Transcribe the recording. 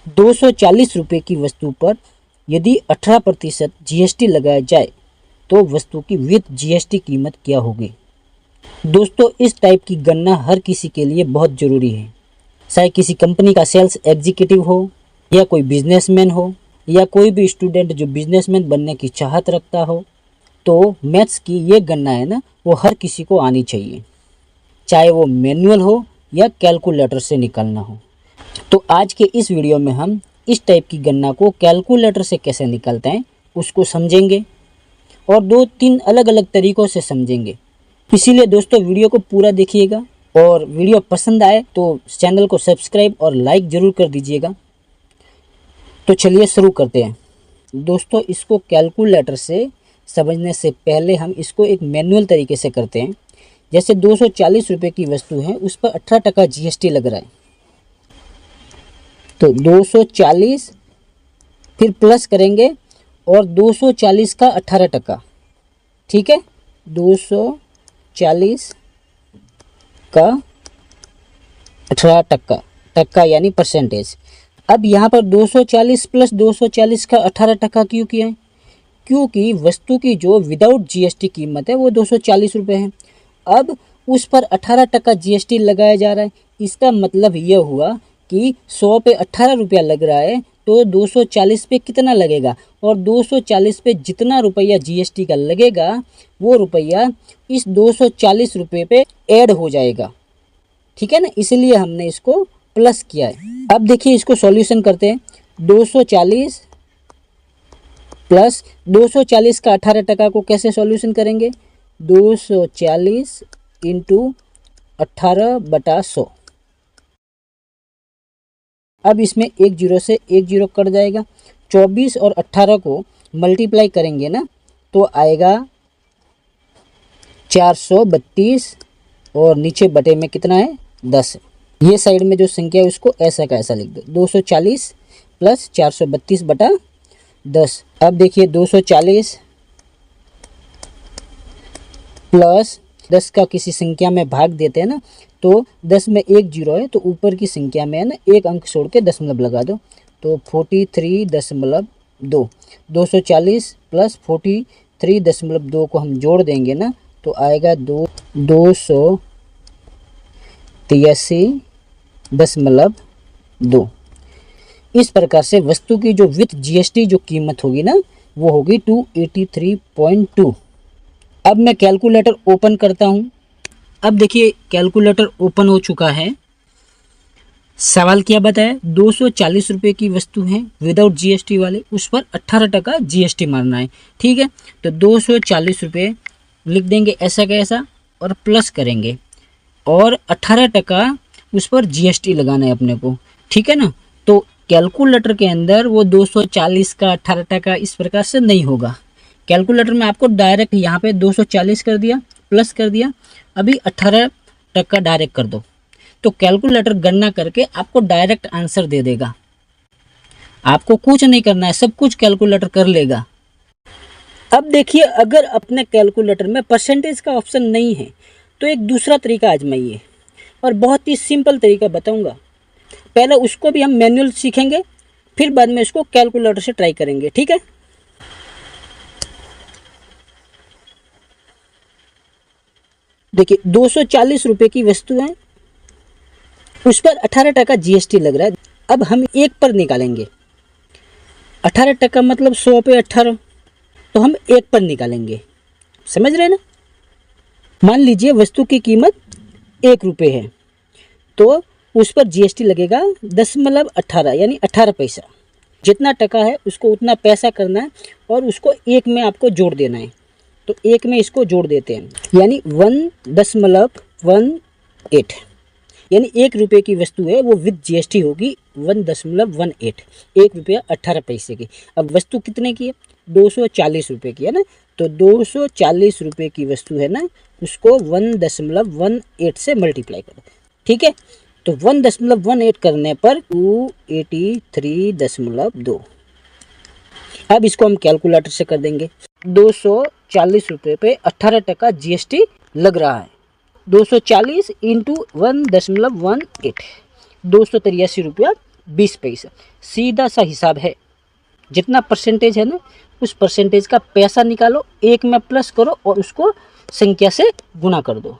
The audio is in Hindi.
240 रुपये की वस्तु पर यदि 18% जीएसटी लगाया जाए तो वस्तु की विद जीएसटी कीमत क्या होगी। दोस्तों, इस टाइप की गणना हर किसी के लिए बहुत ज़रूरी है, चाहे किसी कंपनी का सेल्स एग्जीक्यूटिव हो या कोई बिजनेसमैन हो या कोई भी स्टूडेंट जो बिजनेसमैन बनने की चाहत रखता हो। तो मैथ्स की ये गणना है ना, वो हर किसी को आनी चाहिए, चाहे वो मैनुअल हो या कैलकुलेटर से निकालना हो। तो आज के इस वीडियो में हम इस टाइप की गणना को कैलकुलेटर से कैसे निकालते हैं उसको समझेंगे और 2-3 अलग अलग तरीक़ों से समझेंगे। इसीलिए दोस्तों वीडियो को पूरा देखिएगा और वीडियो पसंद आए तो चैनल को सब्सक्राइब और लाइक ज़रूर कर दीजिएगा। तो चलिए शुरू करते हैं। दोस्तों, इसको कैलकुलेटर से समझने से पहले हम इसको एक मैनुअल तरीके से करते हैं। जैसे 240 रुपये की वस्तु है, उस पर 18% जीएसटी लग रहा है, तो 240 फिर प्लस करेंगे और 240 का 18%, ठीक है, 240 का 18% यानी परसेंटेज। अब यहाँ पर 240 प्लस 240 का 18% क्यों किया है? क्योंकि वस्तु की जो विदाउट जीएसटी कीमत है वो 240 रुपये है। अब उस पर 18% जीएसटी लगाया जा रहा है। इसका मतलब यह हुआ कि 100 पे 18 रुपया लग रहा है तो 240 पे कितना लगेगा, और 240 पे जितना रुपया जीएसटी का लगेगा वो रुपया इस 240 रुपये पे ऐड हो जाएगा, ठीक है ना, इसलिए हमने इसको प्लस किया है। अब देखिए इसको सॉल्यूशन करते हैं। 240 प्लस 240 का 18% को कैसे सॉल्यूशन करेंगे? 240 इंटू 18/100। अब इसमें एक जीरो से एक जीरो कट जाएगा। 24 और 18 को मल्टीप्लाई करेंगे ना तो आएगा 432 और नीचे बटे में कितना है 10। ये साइड में जो संख्या है उसको ऐसा का ऐसा लिख दो, 240 प्लस 432/10। अब देखिए 240 प्लस 10 का किसी संख्या में भाग देते हैं ना, तो 10 में एक जीरो है तो ऊपर की संख्या में है ना एक अंक छोड़ के दशमलव लगा दो, तो 43.2। 240 प्लस 43.2 को हम जोड़ देंगे ना तो आएगा 283.2। इस प्रकार से वस्तु की जो विथ जीएसटी जो कीमत होगी ना वो होगी 283.2। अब मैं कैलकुलेटर ओपन करता हूँ। अब देखिए कैलकुलेटर ओपन हो चुका है। सवाल क्या बताया? 240 रुपये की वस्तु है विदाउट जीएसटी वाले, उस पर 18% जीएसटी मारना है, ठीक है। तो 240 रुपये लिख देंगे ऐसा का ऐसा और प्लस करेंगे और 18% उस पर जीएसटी लगाना है अपने को, ठीक है ना। तो कैलकुलेटर के अंदर वो 240 का 18% इस प्रकार से नहीं होगा। कैलकुलेटर में आपको डायरेक्ट यहाँ पे 240 कर दिया प्लस कर दिया, अभी 18% डायरेक्ट कर दो तो कैलकुलेटर गणना करके आपको डायरेक्ट आंसर दे देगा। आपको कुछ नहीं करना है, सब कुछ कैलकुलेटर कर लेगा। अब देखिए अगर अपने कैलकुलेटर में परसेंटेज का ऑप्शन नहीं है तो एक दूसरा तरीका आजमाइए और बहुत ही सिंपल तरीका बताऊंगा। पहले उसको भी हम मैनुअल सीखेंगे, फिर बाद में इसको कैलकुलेटर से ट्राई करेंगे, ठीक है। देखिए 240 रुपये की वस्तु है, उस पर 18% जीएसटी लग रहा है। अब हम एक पर निकालेंगे, 18% मतलब 100 पे 18, तो हम एक पर निकालेंगे, समझ रहे हैं ना। मान लीजिए वस्तु की कीमत 1 रुपये है तो उस पर जीएसटी लगेगा 0.18 यानी 18 पैसा। जितना टका है उसको उतना पैसा करना है और उसको एक में आपको जोड़ देना है, तो एक में इसको जोड़ देते हैं यानी 1.18 यानी 1 रुपये की वस्तु है वो विद जीएसटी होगी 1.18, 1 रुपया 18 पैसे की। अब वस्तु कितने की है? 240 रुपये की है ना, तो 240 रुपये की वस्तु है ना उसको 1.18 से मल्टीप्लाई करो, ठीक है। तो 1.18 करने पर 283.2। अब इसको हम कैलकुलेटर से कर देंगे। 240 रुपये पे 18% जीएसटी लग रहा है। 240 इंटू 1.18 283 रुपया 20 पैसा। सीधा सा हिसाब है, जितना परसेंटेज है ना उस परसेंटेज का पैसा निकालो, एक में प्लस करो और उसको संख्या से गुना कर दो।